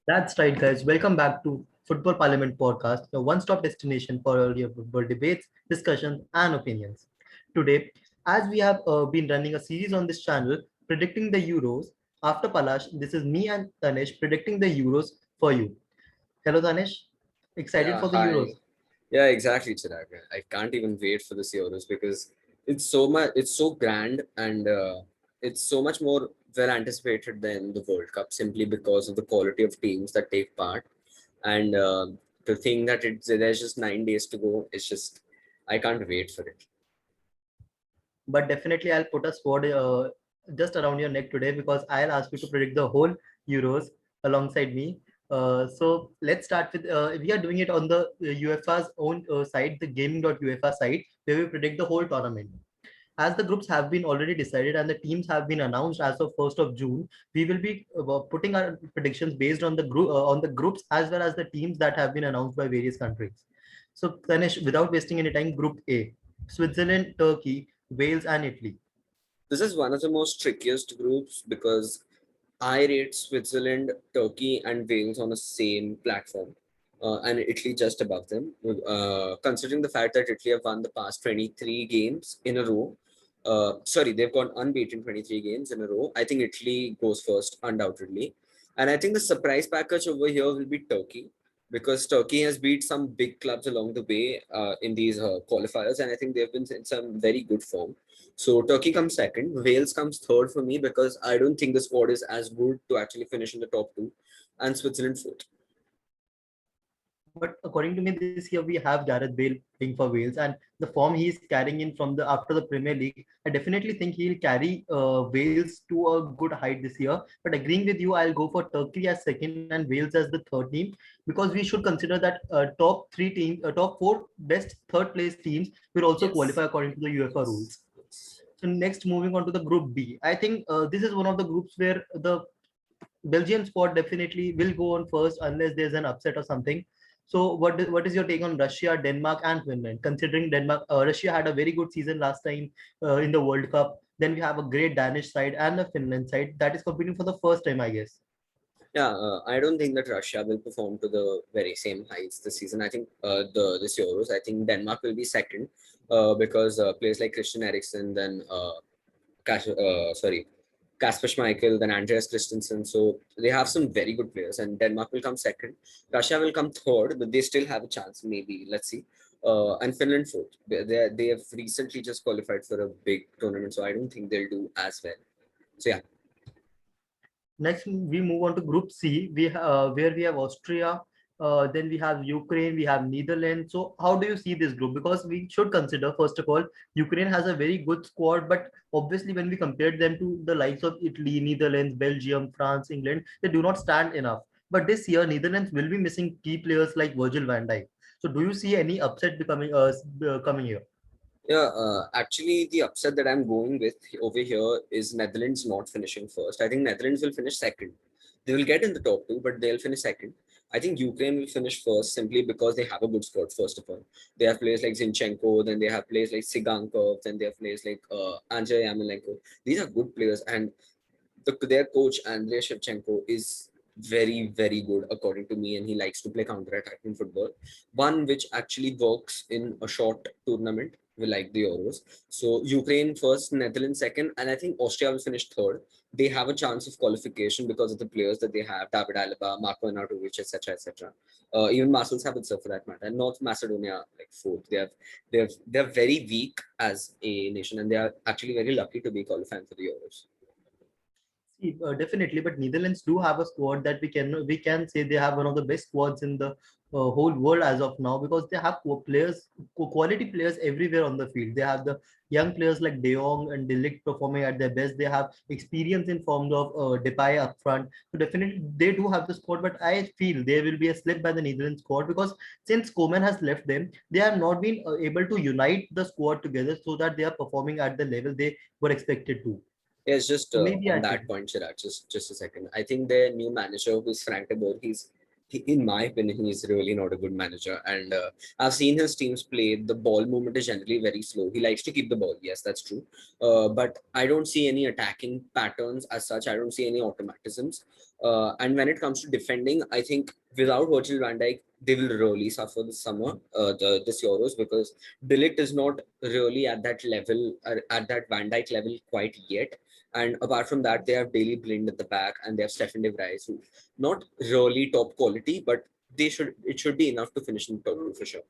That's right, guys. Welcome back to Football Parliament podcast, the one-stop destination for all your football debates, discussions, and opinions. Today, as we have been running a series on this channel predicting the Euros, after Palash, this is me and Tanesh predicting the Euros for you. Hello, Tanesh. Excited Yeah, for the Euros? hi. Yeah, exactly, Chirag. I can't even wait for the Euros because it's so grand and it's so much more well anticipated than the World Cup simply because of the quality of teams that take part. And the thing that there's just 9 days to go, it's just, I can't wait for it. But definitely, I'll put a sword just around your neck today because I'll ask you to predict the whole Euros alongside me. So let's start with we are doing it on the UEFA's own site, the gaming.uefa site, where we predict the whole tournament. As the groups have been already decided and the teams have been announced as of 1st of June, we will be putting our predictions based on the group on the groups as well as the teams that have been announced by various countries. So Tanesh, without wasting any time, Group A: Switzerland, Turkey, Wales, and Italy. This is one of the most trickiest groups because I rate Switzerland, Turkey, and Wales on the same platform, and Italy just above them. Considering the fact that Italy have won the past 23 games in a row, sorry, they've gone unbeaten 23 games in a row. I think Italy goes first, undoubtedly. And I think the surprise package over here will be Turkey because Turkey has beat some big clubs along the way in these qualifiers, and I think they've been in some very good form. So Turkey comes second, Wales comes third for me because I don't think the squad is as good to actually finish in the top two, and Switzerland fourth. But according to me, this year we have Gareth Bale playing for Wales, and the form he is carrying in from the after the Premier League, I definitely think he'll carry Wales to a good height this year. But agreeing with you, I'll go for Turkey as second and Wales as the third team because we should consider that top three teams, top four best third place teams will also qualify Yes. according to the UEFA rules. Yes. Yes. So next, moving on to the Group B, I think this is one of the groups where the Belgium squad definitely will go on first unless there's an upset or something. So, what is your take on Russia, Denmark, and Finland? Considering Russia had a very good season last time in the World Cup. Then we have a great Danish side and a Finland side that is competing for the first time, I guess. Yeah, I don't think that Russia will perform to the very same heights this season. I think this Euros, I think Denmark will be second because players like Christian Eriksen, then sorry, Kasper Schmeichel, then Andreas Christensen. So they have some very good players, and Denmark will come second. Russia will come third, but they still have a chance. Maybe let's see. And Finland fourth. They have recently just qualified for a big tournament, so I don't think they'll do as well. So yeah, Next, we move on to Group C, where we have Austria, then we have Ukraine, we have Netherlands. So, how do you see this group? Because we should consider, first of all, Ukraine has a very good squad, but obviously, when we compare them to the likes of Italy, Netherlands, Belgium, France, England, they do not stand enough. But this year, Netherlands will be missing key players like Virgil van Dijk. So, do you see any upset becoming coming here? yeah. Actually, the upset that I'm going with over here is Netherlands not finishing first. I think Netherlands will finish second. They will get in the top two, but they'll finish second. I think Ukraine will finish first simply because they have a good squad, first of all. They have players like Zinchenko, then they have players like Sigankov, then they have players like Andrei Yamalenko. These are good players, and their coach, Andrei Shevchenko, is very, very good, according to me, and he likes to play counter-attacking football. One which actually works in a short tournament, we like the Euros. So Ukraine first, Netherlands second, and I think Austria will finish third. They have a chance of qualification because of the players that they have: David Alaba, Marko Arnautovic, etc., etc. Even Marcel Sabitzer for that matter. And North Macedonia like fourth. They're very weak as a nation, and they are actually very lucky to be qualifying for the Euros. See, definitely, but Netherlands do have a squad that we can say they have one of the best squads in the whole world as of now because they have quality players everywhere on the field. They have the young players like De Jong and De Ligt performing at their best. They have experience in forms of Depay up front. So definitely they do have the squad, but I feel there will be a slip by the Netherlands squad because since Koeman has left them, they have not been able to unite the squad together so that they are performing at the level they were expected to. Yes, just So maybe on I think. that point, Chirag, just a second. I think their new manager, who's Frank de Boer, In my opinion, he's really not a good manager. And I've seen his teams play. The ball movement is generally very slow. He likes to keep the ball. Yes, that's true. But I don't see any attacking patterns as such. I don't see any automatisms. And when it comes to defending, I think without Virgil van Dijk, they will really suffer this summer, this Euros, because De Ligt is not really at that level, at that Van Dijk level quite yet. And apart from that, they have Daley Blind at the back, and they have Stefan de Vrij, who not really top quality, but it should be enough to finish in the top two for sure.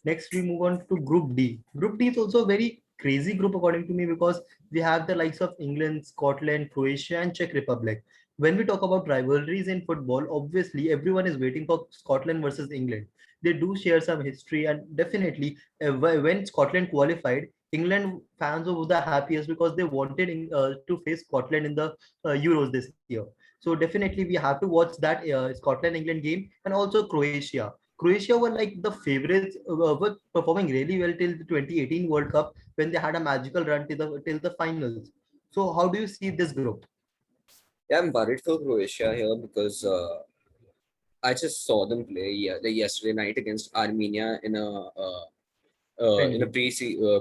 Next, we move on to Group D. Group D is also a very crazy group according to me because we have the likes of England, Scotland, Croatia, and Czech Republic. When we talk about rivalries in football, obviously everyone is waiting for Scotland versus England. They do share some history, and definitely when Scotland qualified, England fans were the happiest because they wanted to face Scotland in the Euros this year. So definitely we have to watch that Scotland-England game, and also Croatia. Croatia were like the favorites, were performing really well till the 2018 World Cup when they had a magical run till the finals. So how do you see this group? Yeah, I'm worried for Croatia here because I just saw them play yesterday night against Armenia in a Friendly.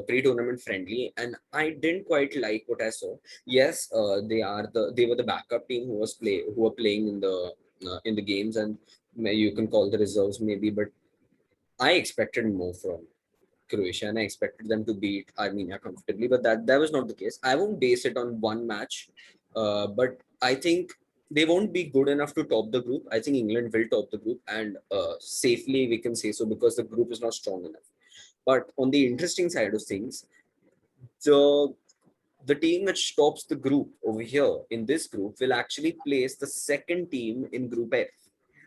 pre-tournament friendly, and I didn't quite like what I saw. Yes, they were the backup team who were playing in the games, and you can call the reserves maybe, but I expected more from Croatia, and I expected them to beat Armenia comfortably, but that was not the case. I won't base it on one match, but I think they won't be good enough to top the group. I think England will top the group, and safely we can say so because the group is not strong enough. But on the interesting side of things, the the team which tops the group over here in this group will actually place the second team in Group F.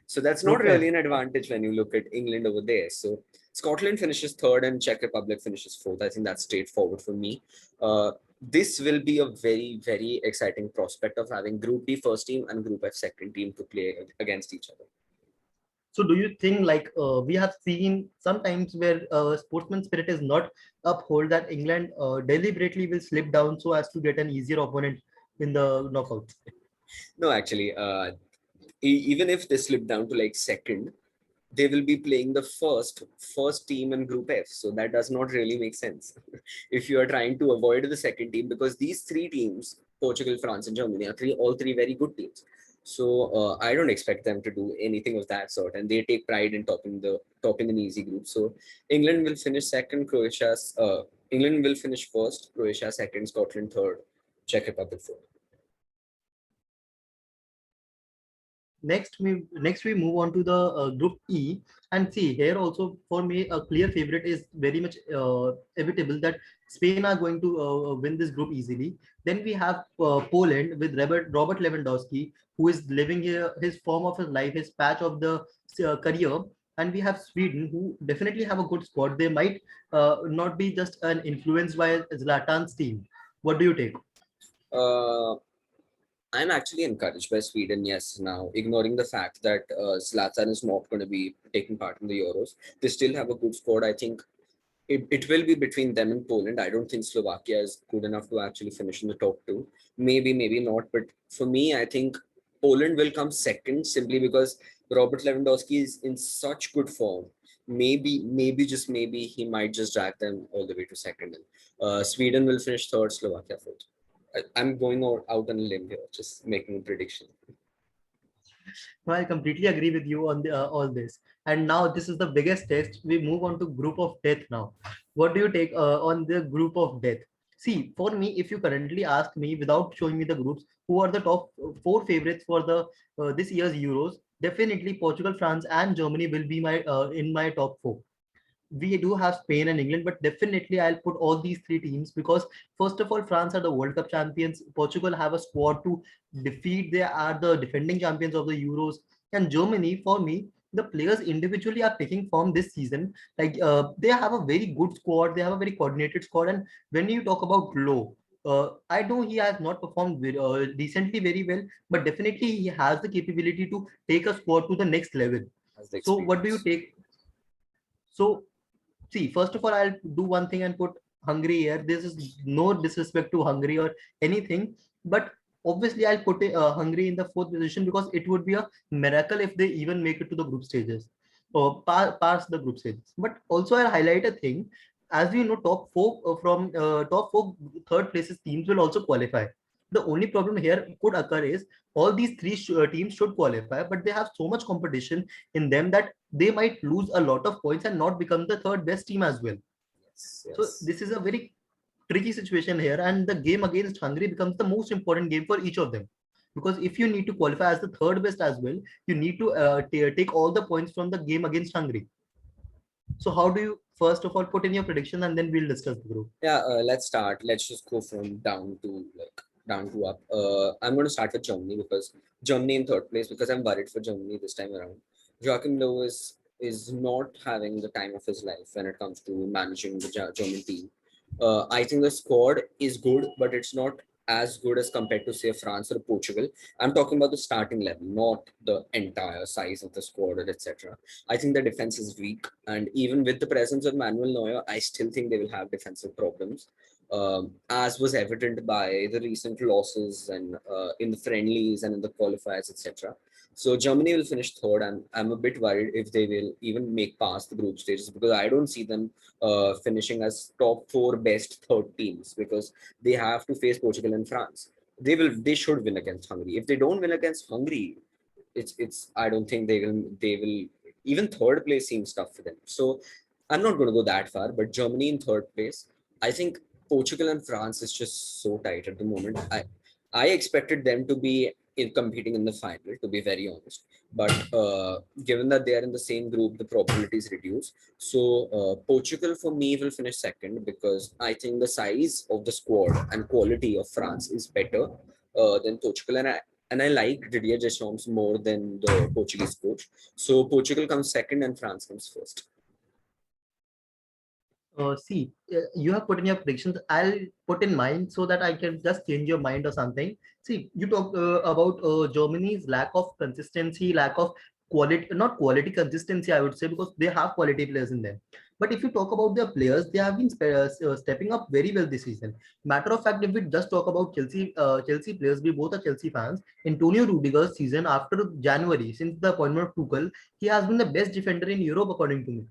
So that's not Group F. really an advantage when you look at England over there. So Scotland finishes third and Czech Republic finishes fourth. I think that's straightforward for me. This will be a very, very exciting prospect of having Group D first team and Group F second team to play against each other. So do you think like we have seen sometimes where sportsman spirit is not uphold that England deliberately will slip down so as to get an easier opponent in the knockouts? No, actually, even if they slip down to like second, they will be playing the first team in Group F. So that does not really make sense if you are trying to avoid the second team, because these three teams, Portugal, France, and Germany, are all three very good teams. So I don't expect them to do anything of that sort, and they take pride in topping an easy group. So England will finish second, England will finish first, Croatia second, Scotland third, Czech Republic fourth. Next we move on to the Group E, and see here also for me a clear favorite is very much inevitable that Spain are going to win this group easily. Then we have Poland with Robert Lewandowski, who is living here his form of his life, his patch of the career. And we have Sweden, who definitely have a good squad. They might not be just an influenced by Zlatan's team. What do you take? Uh, I'm actually encouraged by Sweden, yes, now, ignoring the fact that Zlatan is not going to be taking part in the Euros. They still have a good squad. I think it will be between them and Poland. I don't think Slovakia is good enough to actually finish in the top two. Maybe, maybe not. But for me, I think Poland will come second simply because Robert Lewandowski is in such good form. Maybe, just maybe, he might just drag them all the way to second. Sweden will finish third, Slovakia fourth. I'm going out on a limb here, just making a prediction. No, I completely agree with you on all this. And now this is the biggest test. We move on to group of death now. What do you take on the group of death? See, for me, if you currently ask me without showing me the groups, who are the top four favorites for the this year's Euros? Definitely Portugal, France, and Germany will be my in my top four. We do have Spain and England, but definitely I'll put all these three teams because first of all, France are the World Cup champions. Portugal have a squad to defeat. They are the defending champions of the Euros. And Germany, for me, the players individually are picking form this season. Like they have a very good squad. They have a very coordinated squad. And when you talk about Low, I know he has not performed decently very well, but definitely he has the capability to take a squad to the next level. As the So what do you experience. take? So see, first of all, I'll do one thing and put Hungary here. This is no disrespect to Hungary or anything, but Obviously, I'll put Hungary in the fourth position because it would be a miracle if they even make it to the group stages or pass the group stages. But also, I'll highlight a thing. As we know, top four from top four third places teams will also qualify. The only problem here could occur is all these three teams should qualify, but they have so much competition in them that they might lose a lot of points and not become the third best team as well. Yes, So yes. this is a very tricky situation here, and the game against Hungary becomes the most important game for each of them. Because if you need to qualify as the third best as well, you need to take all the points from the game against Hungary. So how do you first of all put in your prediction, and then we'll discuss the group. Yeah, let's start. Let's just go from down to down to up. I'm going to start with Germany because Germany in third place because I'm worried for Germany this time around. Joachim Löw is not having the time of his life when it comes to managing the German team. I think the squad is good, but it's not as good as compared to say France or Portugal. I'm talking about the starting level, not the entire size of the squad or etc. I think the defense is weak, and even with the presence of Manuel Neuer, I still think they will have defensive problems, as was evident by the recent losses and in the friendlies and in the qualifiers, etc. So Germany will finish third, and I'm a bit worried if they will even make past the group stages because I don't see them finishing as top four best third teams because they have to face Portugal and France. They should win against Hungary. If they don't win against Hungary, it's I don't think they will even third place seems tough for them. So I'm not going to go that far, but Germany in third place. I think Portugal and France is just so tight at the moment. I expected them to be competing in the final, to be very honest. But given that they are in the same group, the probabilities reduce. So Portugal for me will finish second because I think the size of the squad and quality of France is better than Portugal, and I like Didier Deschamps more than the Portuguese coach. So Portugal comes second and France comes first. See, you have put in your predictions. I'll put in mine so that I can just change your mind or something. See, you talked about Germany's lack of consistency, lack of quality, not quality, consistency, I would say, because they have quality players in them. But if you talk about their players, they have been stepping up very well this season. Matter of fact, if we just talk about Chelsea players, we both are Chelsea fans. Antonio Rudiger's season after January, since the appointment of Tuchel, he has been the best defender in Europe, according to me.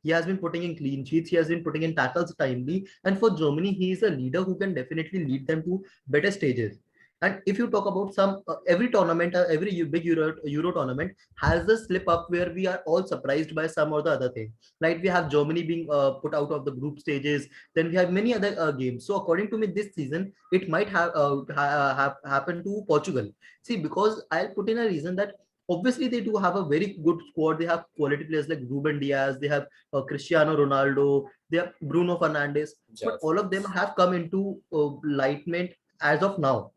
He has been putting in clean sheets. He has been putting in tackles timely. And for Germany, he is a leader who can definitely lead them to better stages. And if you talk about some every tournament, every big Euro tournament has a slip up where we are all surprised by some or the other thing. Like we have Germany being put out of the group stages. Then we have many other games. So according to me, this season it might have happened to Portugal. See, because I'll put in a reason that obviously they do have a very good squad. They have quality players like Ruben Diaz. They have Cristiano Ronaldo, they have Bruno Fernandes, but Joao all of them Felix. have come into lightment as of now.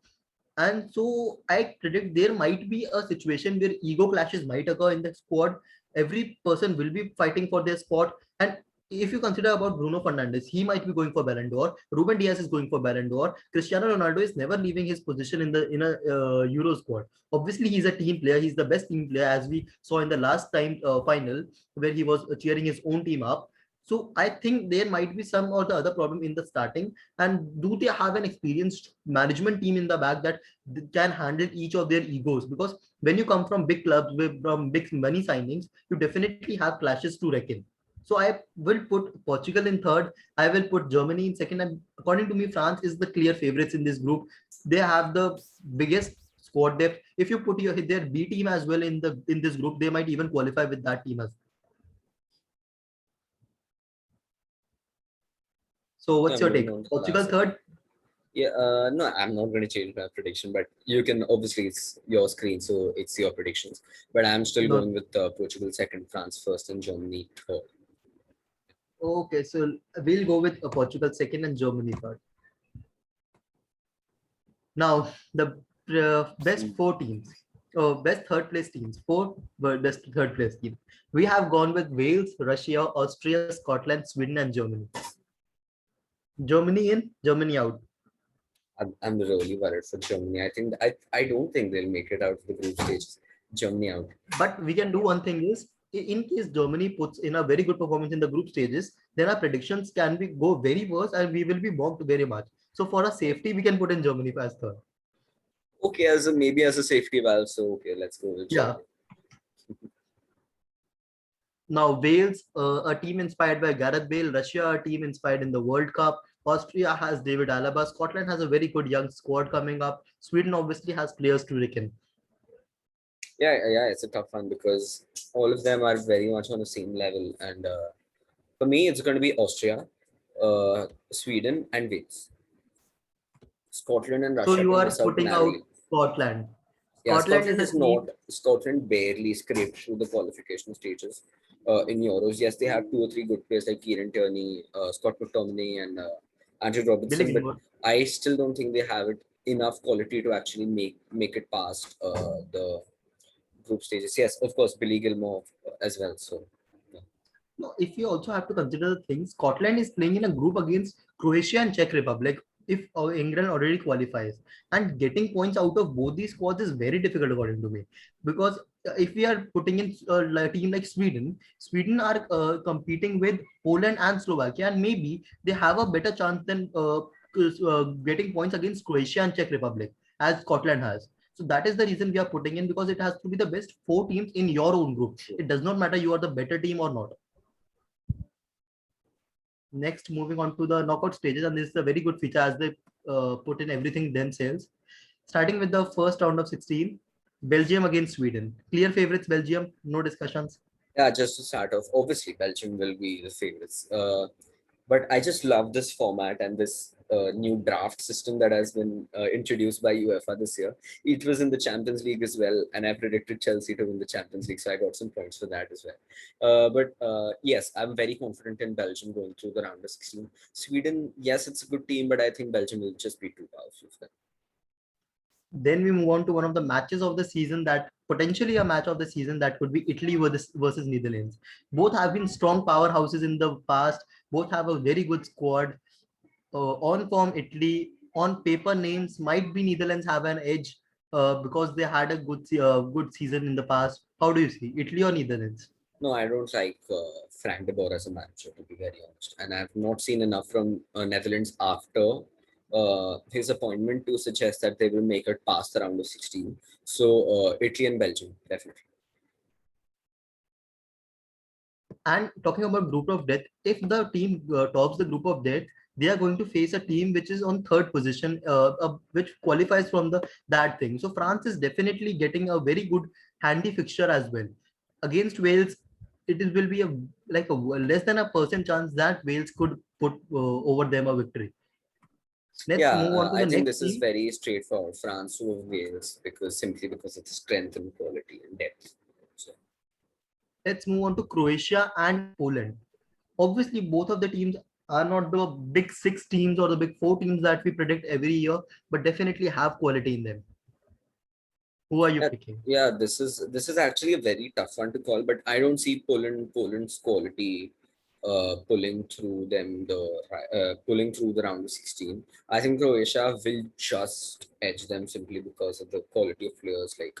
And so I predict there might be a situation where ego clashes might occur in the squad. Every person will be fighting for their spot. And if you consider about Bruno Fernandes, he might be going for Ballon d'Or. Ruben Diaz is going for Ballon d'Or. Cristiano Ronaldo is never leaving his position in a Euro squad. Obviously, he's a team player. He's the best team player, as we saw in the last time final, where he was cheering his own team up. So I think there might be some or the other problem in the starting. And do they have an experienced management team in the back that can handle each of their egos? Because when you come from big clubs with from big money signings, you definitely have clashes to reckon. So I will put Portugal in third. I will put Germany in second, and according to me, France is the clear favorites in this group. They have the biggest squad depth. If you put their B team as well in this group, they might even qualify with that team as. So Yeah, what's your moving take? on to the Portugal last segment. third? Yeah, no, I'm not going to change my prediction, but you can obviously it's your screen, so it's your predictions. But I'm still No. going with Portugal second, France first, and Germany third. Okay, so we'll go with Portugal second and Germany third. Now, the best four teams, best third place teams, four best third place teams. We have gone with Wales, Russia, Austria, Scotland, Sweden, and Germany. Germany in, Germany out. I'm really worried for Germany. I don't think they'll make it out of the group stages. Germany out. But we can do one thing is, in case Germany puts in a very good performance in the group stages, then our predictions can be go very worse and we will be mocked very much. So for a safety, we can put in Germany as third. Okay, maybe as a safety valve. So okay, let's go with Yeah. Germany. Now Wales, a team inspired by Gareth Bale. Russia, a team inspired in the World Cup. Austria has David Alaba. Scotland has a very good young squad coming up. Sweden obviously has players to reckon. Yeah, it's a tough one because all of them are very much on the same level. And for me, it's going to be Austria, Sweden, and Wales. Scotland and So Russia you can are miss out putting out narrowly. Scotland. Yeah, Scotland is Scotland a is team. not. Scotland barely scraped through the qualification stages in Euros. Yes, they have 2 or 3 good players like Kieran Tierney, Scott McTominay, and Andrew Billy Robertson, but Gilmore. I still don't think they have it enough quality to actually make it past the group stages. Yes, of course, Billy Gilmore as well. So yeah. No, if you also have to consider the thing, Scotland is playing in a group against Croatia and Czech Republic. If England already qualifies, and getting points out of both these squads is very difficult according to me, because if we are putting in a team like Sweden, Sweden are competing with Poland and Slovakia, and maybe they have a better chance than getting points against Croatia and Czech Republic as Scotland has. So that is the reason we are putting in, because it has to be the best 4 teams in your own group. It does not matter you are the better team or not. Next, moving on to the knockout stages, and this is a very good feature as they put in everything themselves. Starting with the first round of 16, Belgium against Sweden. Clear favorites, Belgium, no discussions. Yeah, just to start off, obviously Belgium will be the favorites. But I just love this format and this new draft system that has been introduced by UEFA this year. It was in the Champions League as well, and I predicted Chelsea to win the Champions League, so I got some points for that as well. But yes, I'm very confident in Belgium going through the round of 16. Sweden, yes, it's a good team, but I think Belgium will just be too powerful for them. Then we move on to one of the matches of the season, that potentially a match of the season, that could be Italy versus Netherlands. Both have been strong powerhouses in the past. Both have a very good squad. On form, Italy. On paper, names might be Netherlands have an edge because they had a good season in the past. How do you see Italy or Netherlands? No, I don't like Frank de Boer as a manager, to be very honest. And I've not seen enough from Netherlands after his appointment to suggest that they will make it past the round of 16. So Italy and Belgium, definitely. And talking about group of death, if the team tops the group of death, they are going to face a team which is on third position, which qualifies from the that thing. So France is definitely getting a very good handy fixture as well against Wales. Will be a like a less than a percent chance that Wales could put over them a victory. Let's Yeah, move on to I the think next this is team. very straightforward. France over Wales because of the strength and quality and depth. So Let's move on to Croatia and Poland. Obviously, both of the teams are not the big 6 teams or the big 4 teams that we predict every year, but definitely have quality in them. Who are you yeah, picking? yeah, this is actually a very tough one to call, but I don't see Poland's quality pulling through the round of 16. I think Croatia will just edge them simply because of the quality of players like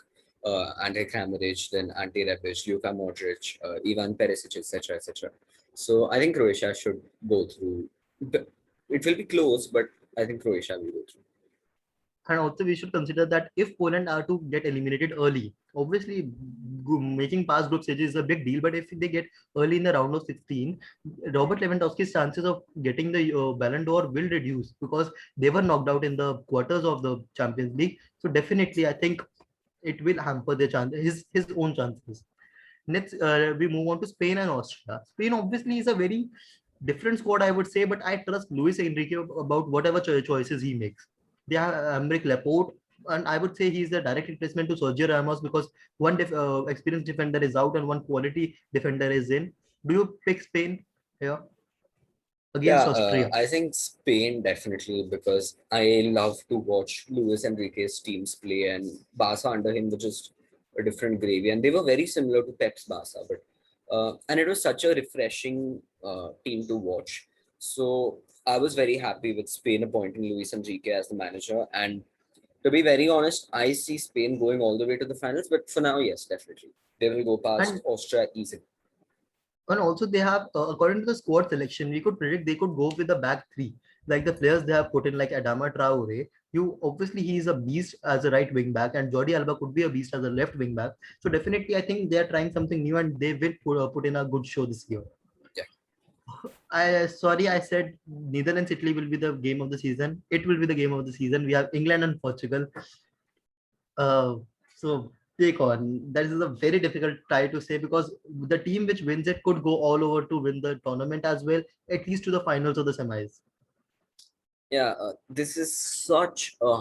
Ante Kramaric, then Ante Rebic, Luka Modric, Ivan Perisic, etc., etc. So I think Croatia should go through. It will be close, but I think Croatia will go through. And also, we should consider that if Poland are to get eliminated early, obviously making past group stages is a big deal. But if they get early in the round of 16, Robert Lewandowski's chances of getting the Ballon d'Or will reduce because they were knocked out in the quarters of the Champions League. So definitely, I think it will hamper their chance, his own chances. Next, we move on to Spain and Austria. Spain obviously is a very different squad, I would say, but I trust Luis Enrique about whatever choices he makes. They have Emerick Laporte, and I would say he's the direct replacement to Sergio Ramos because one experienced defender is out and one quality defender is in. Do you pick Spain here Yeah, against Austria? I think Spain definitely because I love to watch Luis Enrique's teams play and Barca under him were just a different gravy and they were very similar to Pep's Barca, but and it was such a refreshing team to watch. So I was very happy with Spain appointing Luis Enrique as the manager. And to be very honest, I see Spain going all the way to the finals. But for now, yes, definitely they will go past And Austria easily. And also they have, according to the squad selection, we could predict they could go with the back three, like the players they have put in, like Adama Traore. Obviously he is a beast as a right wing back, and Jordi Alba could be a beast as a left wing back. So definitely, I think they are trying something new, and they will put in a good show this year. Yeah. I said Netherlands Italy will be the game of the season. It will be the game of the season. We have England and Portugal. Uh, so take on. That is a very difficult tie to say, because the team which wins it could go all over to win the tournament as well, at least to the finals or the semis. Yeah, this is such a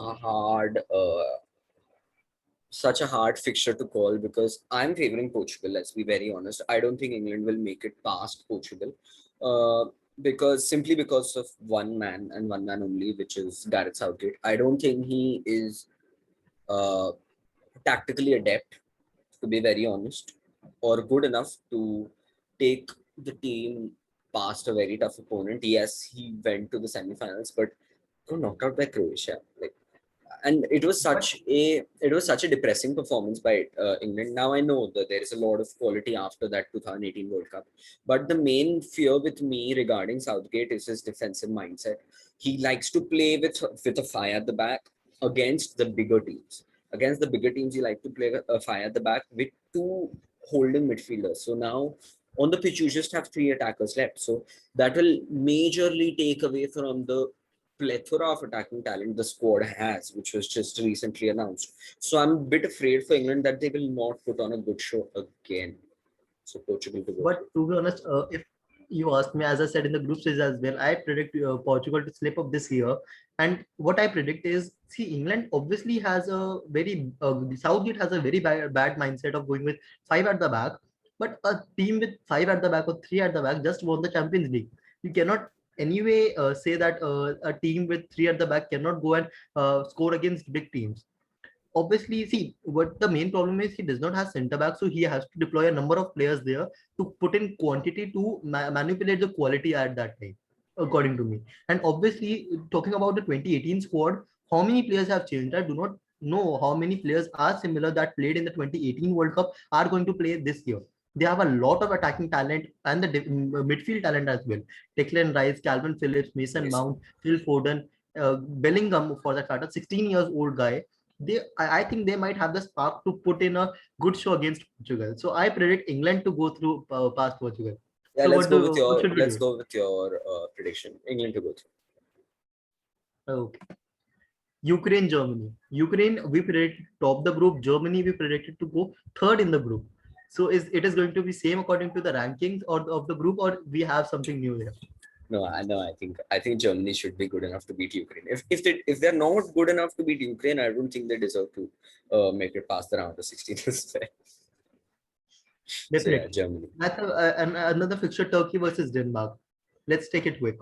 hard fixture to call because I'm favoring Portugal. Let's be very honest. I don't think England will make it past Portugal, because simply because of one man and one man only, which is Gareth Southgate. I don't think he is uh, tactically adept, to be very honest, or good enough to take the team past a very tough opponent. Yes, he went to the semifinals, but knocked out by Croatia. Like, and But it was such a depressing performance by England. Now I know that there is a lot of quality after that 2018 World Cup, but the main fear with me regarding Southgate is his defensive mindset. He likes to play with a fire at the back against the bigger teams. Against the bigger teams, he likes to play a fire at the back with two holding midfielders. So now on the pitch, you just have three attackers left. So that will majorly take away from the plethora of attacking talent the squad has, which was just recently announced. So I'm a bit afraid for England that they will not put on a good show again. So Portugal to go But through. to be honest, if you ask me, as I said in the group stage as well, I predict Portugal to slip up this year. And what I predict is, see, England obviously has a very Southgate has a very bad mindset of going with five at the back. But a team with five at the back or three at the back just won the Champions League. You cannot anyway say that a team with three at the back cannot go and score against big teams. Obviously, see, what the main problem is, he does not have center back, so he has to deploy a number of players there to put in quantity to manipulate the quality at that time, according to me. And obviously, talking about the 2018 squad, how many players have changed? I do not know how many players are similar that played in the 2018 World Cup are going to play this year. They have a lot of attacking talent and the midfield talent as well. Declan Rice, Calvin Phillips, Mason Yes. Mount, Phil Foden, Bellingham, for that matter, 16 years old guy. I think they might have the spark to put in a good show against Portugal. So I predict England to go through past Portugal. Yeah, So what should we let's do? go with your prediction. England to go through. Okay. Ukraine, Germany. Ukraine, we predicted top the group. Germany, we predicted to go third in the group. So is it is going to be same according to the rankings or of the group, or we have something new here? No, I know. I think Germany should be good enough to beat Ukraine. If they're not good enough to beat Ukraine, I don't think they deserve to make it past the round of 16 as well. So yeah, Definitely. Germany. That's another fixture, Turkey versus Denmark. Let's take it quick.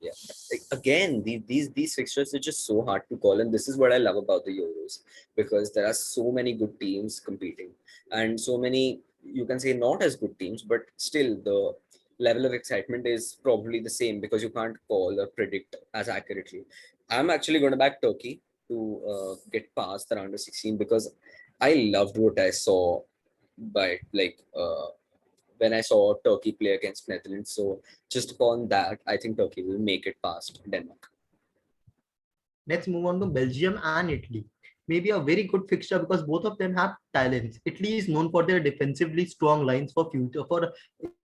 Yeah. Like, again, these fixtures are just so hard to call, and this is what I love about the Euros, because there are so many good teams competing, and so many, you can say, not as good teams, but still the level of excitement is probably the same because you can't call or predict as accurately. I'm actually going to back Turkey to get past the round of 16 because I loved what I saw by when I saw Turkey play against Netherlands. So just upon that, I think Turkey will make it past Denmark. Let's move on to Belgium and Italy. Maybe a very good fixture because both of them have talents. Italy is known for their defensively strong lines for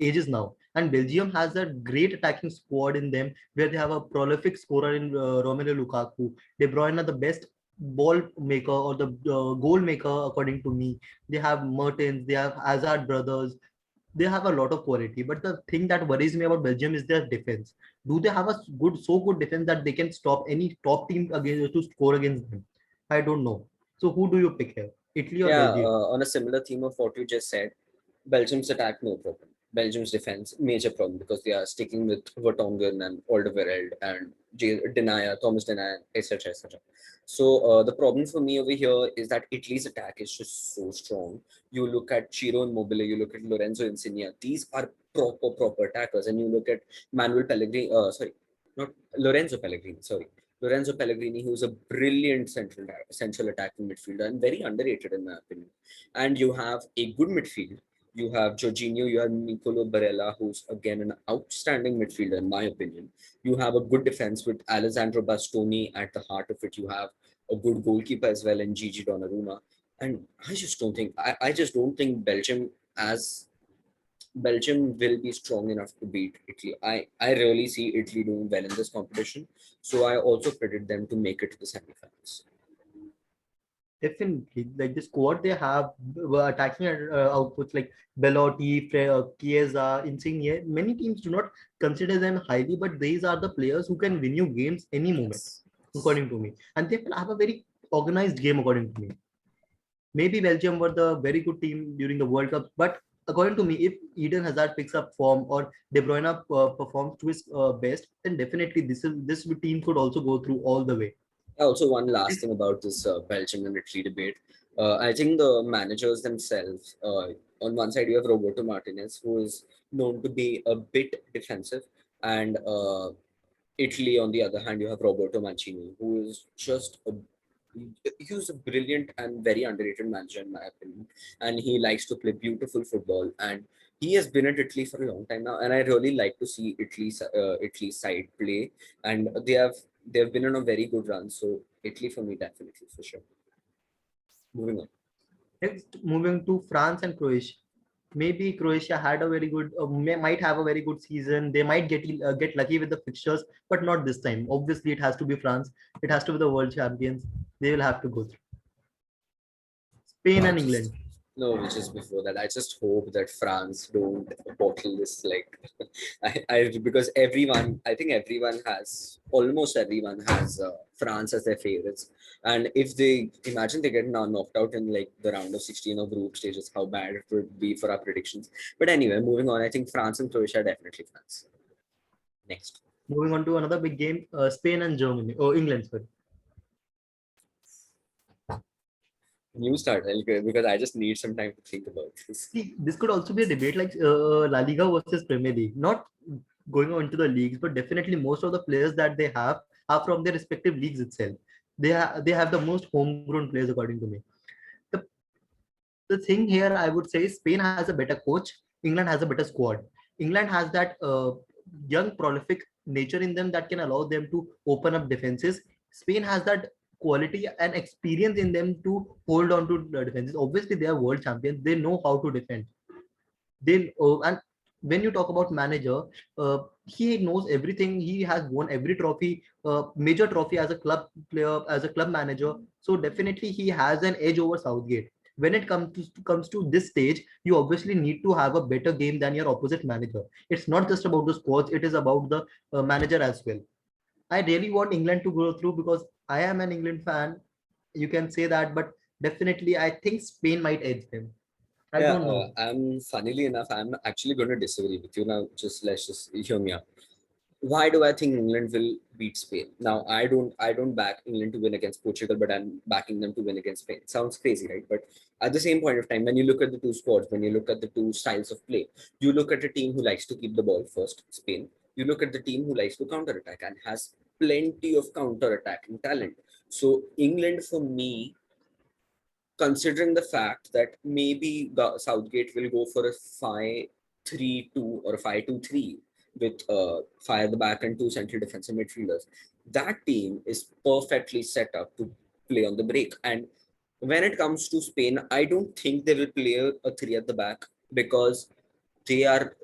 ages now, and Belgium has a great attacking squad in them where they have a prolific scorer in Romelu Lukaku. De Bruyne are the best ball maker or the goal maker according to me. They have Mertens, they have Hazard brothers, they have a lot of quality. But the thing that worries me about Belgium is their defense. Do they have a so good defense that they can stop any top team against to score against them? I don't know. So who do you pick here? Italy or Yeah, Belgium? on a similar theme of what you just said, Belgium's attack, no problem. Belgium's defense, major problem because they are sticking with Vertonghen and Alderweireld and Denayer, Thomas Denayer, etc. etc. So the problem for me over here is that Italy's attack is just so strong. You look at Ciro Immobile, you look at Lorenzo Insigne. These are proper attackers, and you look at Manuel Pellegrini. Sorry, not Lorenzo Pellegrini. Sorry, Lorenzo Pellegrini, who's a brilliant central attacking midfielder and very underrated in my opinion. And you have a good midfield You have Jorginho, you have Nicolo Barella, who's again an outstanding midfielder, in my opinion. You have a good defense with Alessandro Bastoni at the heart of it. You have a good goalkeeper as well in Gigi Donnarumma. And I just don't think Belgium will be strong enough to beat Italy. I really see Italy doing well in this competition. So I also predict them to make it to the semifinals. Definitely, like the squad they have, attacking outputs like Belotti, Chiesa, Insigne. Many teams do not consider them highly, but these are the players who can win you games any moment, Yes. according to me. And they will have a very organized game, according to me. Maybe Belgium were the very good team during the World Cup, but according to me, if Eden Hazard picks up form or De Bruyne performs to his best, then definitely this team could also go through all the way. Also, one last thing about this Belgium and Italy debate. I think the managers themselves, on one side, you have Roberto Martinez, who is known to be a bit defensive, and Italy, on the other hand, you have Roberto Mancini, who is just he's a brilliant and very underrated manager, in my opinion. And he likes to play beautiful football. And he has been at Italy for a long time now. And I really like to see Italy's side play. And they've been on a very good run. So Italy for me, definitely for sure. Moving on. Next, moving to France and Croatia. Maybe Croatia had a very good, might have a very good season. They might get lucky with the fixtures, but not this time. Obviously, it has to be France. It has to be the world champions. They will have to go through. Spain Uh, and just England. no, which is before that. I just hope that France don't bottle this like because I think almost everyone has France as their favorites, and if they imagine they get now knocked out in like the round of 16 of group stages, how bad it would be for our predictions. But anyway, moving on. I think France and Croatia are definitely France. Next. Moving on to another big game, Spain and Germany. Oh, England, sorry. New start because I just need some time to think about this. See, this could also be a debate like La Liga versus Premier League. Not going on to the leagues, but definitely most of the players that they have are from their respective leagues itself. They have the most homegrown players, according to me. The the thing here, I would say, Spain has a better coach. England has a better squad. England has that young, prolific nature in them that can allow them to open up defenses. Spain has that quality and experience in them to hold on to the defenses. Obviously, they are world champions. They know how to defend. And when you talk about manager, he knows everything. He has won every trophy, major trophy as a club player, as a club manager. So definitely he has an edge over Southgate. When it comes to this stage, you obviously need to have a better game than your opposite manager. It's not just about the squads; it is about the manager as well. I really want England to go through because I am an England fan. You can say that, but definitely I think Spain might edge them. I Yeah, don't know. funnily enough, I'm actually going to disagree with you now. Let's just hear me out. Why do I think England will beat Spain? Now, I don't back England to win against Portugal, but I'm backing them to win against Spain. Sounds crazy, right? But at the same point of time, when you look at the two squads, when you look at the two styles of play, you look at a team who likes to keep the ball first, Spain. You look at the team who likes to counter attack and has plenty of counter attacking talent. So England, for me, considering the fact that maybe Southgate will go for a 5-3-2 or a 5-2-3 with five at the back and two central defensive midfielders, that team is perfectly set up to play on the break. And when it comes to Spain, I don't think they will play a three at the back because they are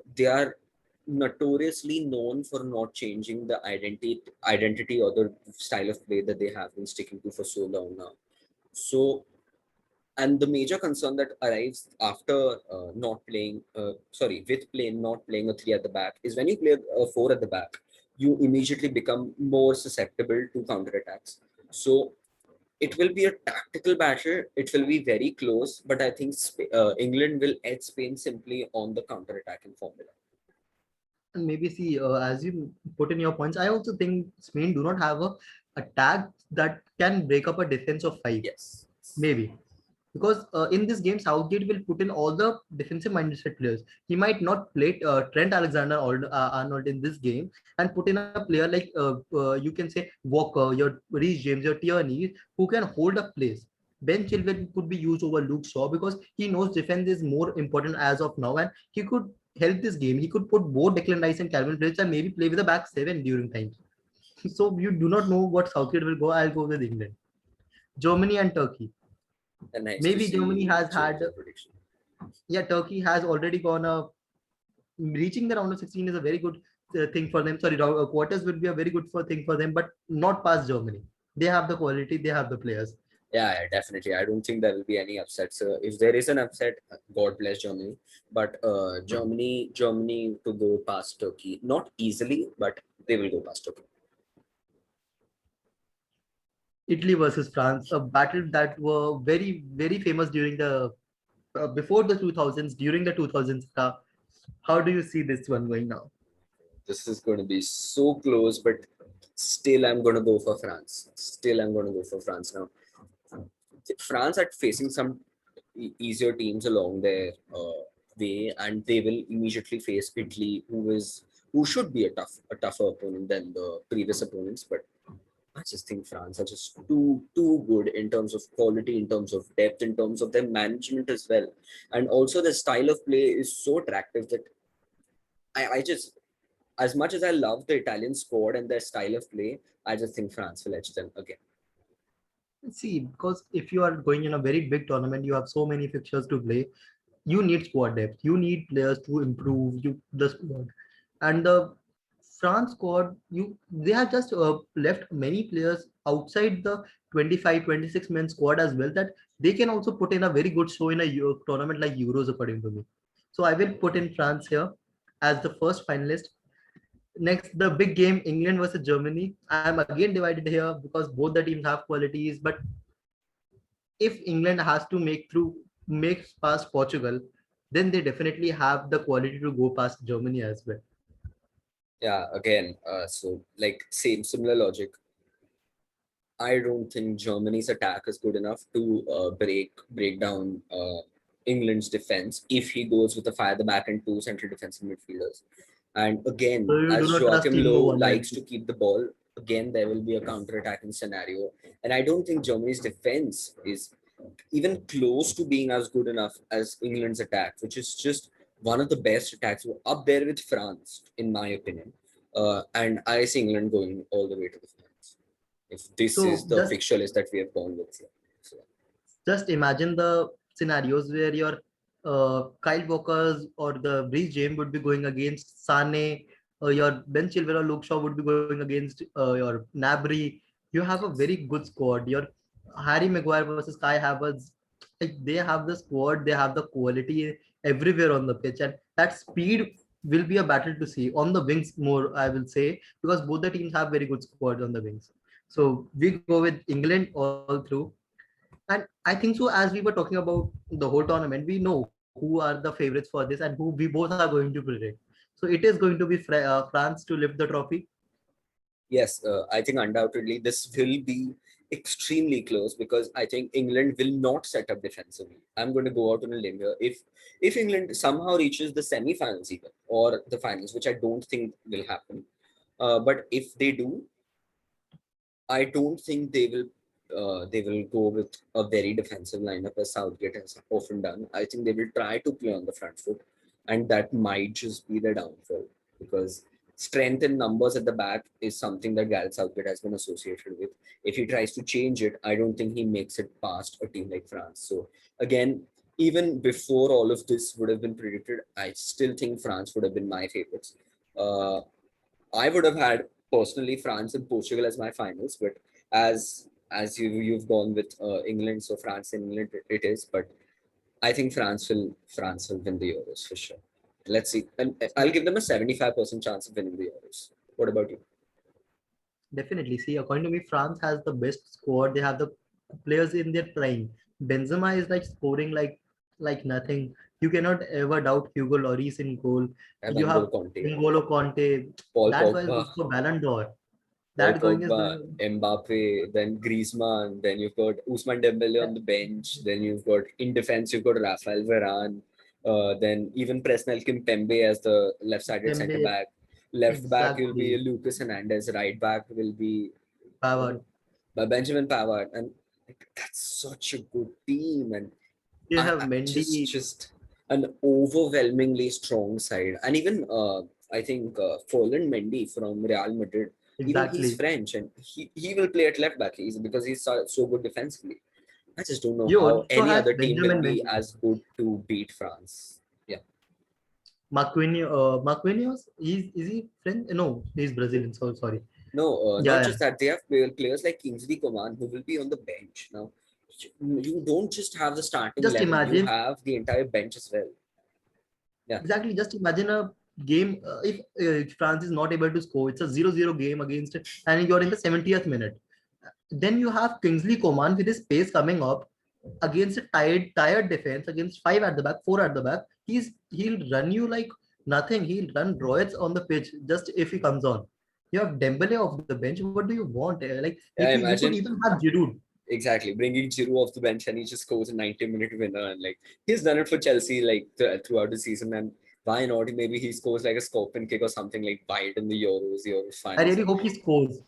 notoriously known for not changing the identity or the style of play that they have been sticking to for so long now. So and the major concern that arrives after with playing not playing a three at the back is when you play a four at the back, you immediately become more susceptible to counterattacks. So it will be a tactical battle. It will be very close, but I think England will edge Spain simply on the counterattacking formula. And maybe see, as you put in your points, I also think Spain do not have a attack that can break up a defense of five. Yes. Maybe because in this game, Southgate will put in all the defensive mindset players. He might not play Trent Alexander-Arnold in this game and put in a player like you can say Walker, your Reece James, your Tierney, who can hold up plays. Ben Chilwell could be used over Luke Shaw because he knows defense is more important as of now, and he could help this game. He could put both Declan Rice and Calvin Phillips and maybe play with a back seven during times. So you do not know what Southgate will go. I'll go with England, Germany, and Turkey. And nice to Maybe Germany see has change had, of prediction. yeah, Turkey has already gone reaching the round of 16 is a very good thing for them. Sorry, quarters would be a very good thing for them, but not past Germany. They have the quality, they have the players. Yeah, definitely. I don't think there will be any upsets. If there is an upset, God bless Germany. But Germany to go past Turkey, not easily, but they will go past Turkey. Italy versus France, a battle that were very, very famous during the before the 2000s, during the 2000s. How do you see this one going now? This is going to be so close, but still, I'm going to go for France. Still, I'm going to go for France now. France are facing some easier teams along their way, and they will immediately face Italy, who should be a tougher opponent than the previous opponents. But I just think France are just too good in terms of quality, in terms of depth, in terms of their management as well, and also the style of play is so attractive that I just, as much as I love the Italian squad and their style of play, I just think France will edge them again. See, because if you are going in a very big tournament, you have so many fixtures to play. You need squad depth. You need players to improve you the squad. And the France squad, they have just left many players outside the 25, 26 men squad as well that they can also put in a very good show in a tournament like Euros, according to me. So I will put in France here as the first finalist. Next, the big game, England versus Germany. I am again divided here because both the teams have qualities. But if England has to make past Portugal, then they definitely have the quality to go past Germany as well. Yeah, again, so like same similar logic. I don't think Germany's attack is good enough to break down England's defense if he goes with a fire the back and two central defensive midfielders. And So again, you do as not trust Joachim Timo Low Werner. likes to keep the ball, again there will be a counter-attacking scenario. And I don't think Germany's defense is even close to being as good enough as England's attack, which is just one of the best attacks, up there with France, in my opinion. And I see England going all the way to the finals if this is So the fixture list that we have gone with. So, just imagine the scenarios where your Kyle Walkers or the Reece James would be going against Sane, your Ben Chilwell or Luke Shaw would be going against your Nabry. You have a very good squad. Your Harry Maguire versus Kai Havertz, like they have the squad, they have the quality everywhere on the pitch, and that speed will be a battle to see on the wings more. I will say because both the teams have very good squads on the wings. So we go with England all through. And I think so, as we were talking about the whole tournament, we know who are the favorites for this and who we both are going to predict. So it is going to be France to lift the trophy. yes, I think undoubtedly this will be extremely close because I think England will not set up defensively. I'm going to go out on a limb here. If England somehow reaches the semi-finals even or the finals, which I don't think will happen, but if they do, I don't think they will go with a very defensive lineup as Southgate has often done. I think they will try to play on the front foot, and that might just be the downfall because strength in numbers at the back is something that Gareth Southgate has been associated with. If he tries to change it, I don't think he makes it past a team like France. So again, even before all of this would have been predicted, I still think France would have been my favorites. Uh, I would have had personally France and Portugal as my finals, but as you've gone with England, so France and England it is. But I think France will win the Euros for sure. Let's see, and I'll give them a 75% chance of winning the Euros. What about you? Definitely. See, according to me, France has the best squad. They have the players in their prime. Benzema is like scoring like nothing. You cannot ever doubt Hugo Lloris in goal. And You have N'Golo Conte, N'Golo Conte. Paul That guy is Pogba, good for Ballon d'Or. Paul That going is Pogba, going. Mbappe, then Griezmann, then you've got Ousmane Dembele on the bench, then you've got in defense you've got Rafael Varane, then even Presnel Kimpembe as the left-sided centre Dembele, back. Left back will be exactly. Lucas Hernandez. Right back will be Pavard. Benjamin Pavard. And Like, that's such a good team, and You have just Mendy. just an overwhelmingly strong side. And even I think Ferland Mendy from Real Madrid, even he's Exactly. French, and he will play at left back. Because he's so good defensively. I just don't know You how also any have other team will Benjamin be Mendy. as good to beat France. Yeah. Marquinhos, is he French? No, he's Brazilian. So sorry. No, not Yeah, just that. They have players like Kingsley Coman who will be on the bench. Now, you don't just have the starting just 11, you imagine. have the entire bench as well. Yeah. Exactly. Just imagine a game if France is not able to score. It's a 0-0 game against, and you're in the 70th minute. Then you have Kingsley Coman with his pace coming up against a tired defense, against five at the back, four at the back. He'll run you like nothing. He'll run rockets on the pitch just if he comes on. You have Dembele off the bench. What do you want? Like if Yeah, you could imagine even have Giroud. exactly bringing Giroud off the bench and he just scores a 90-minute winner. And like he's done it for Chelsea like throughout the season. And why not? Maybe he scores like a scorpion kick or something like wide in the Euros I finals. really hope he scores.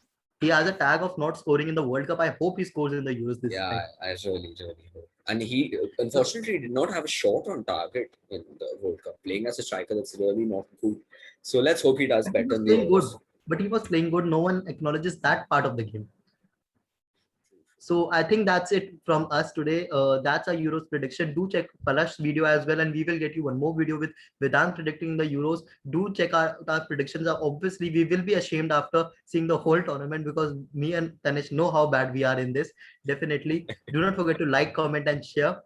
He has a tag of not scoring in the World Cup. I hope he scores in the Euros this Yeah, time. I really hope. And he So unfortunately did not have a shot on target in the World Cup. Playing as a striker, that's really not good. So let's hope he does and he better was in the playing good, Euros. but he was playing good. No one acknowledges that part of the game. So I think that's it from us today. That's our Euros prediction. Do check Palash's video as well, and we will get you one more video with Vedant predicting the Euros. Do check our predictions. Obviously, we will be ashamed after seeing the whole tournament because me and Tanish know how bad we are in this. Definitely. Do not forget to like, comment, and share.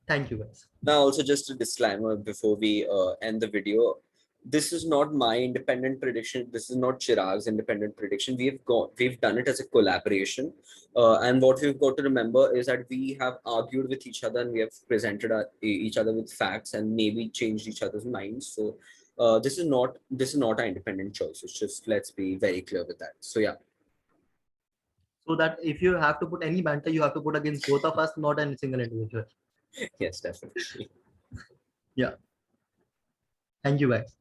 Thank you, guys. Now, also just a disclaimer before we end the video. This is not my independent prediction. This is not Chirag's independent prediction. We've done it as a collaboration. And what we've got to remember is that we have argued with each other and we have presented each other with facts and maybe changed each other's minds. So this is not our independent choice. It's just let's be very clear with that. So yeah, So that if you have to put any banter, you have to put against both of us, not any single individual. yes, definitely. Yeah. Thank you, guys.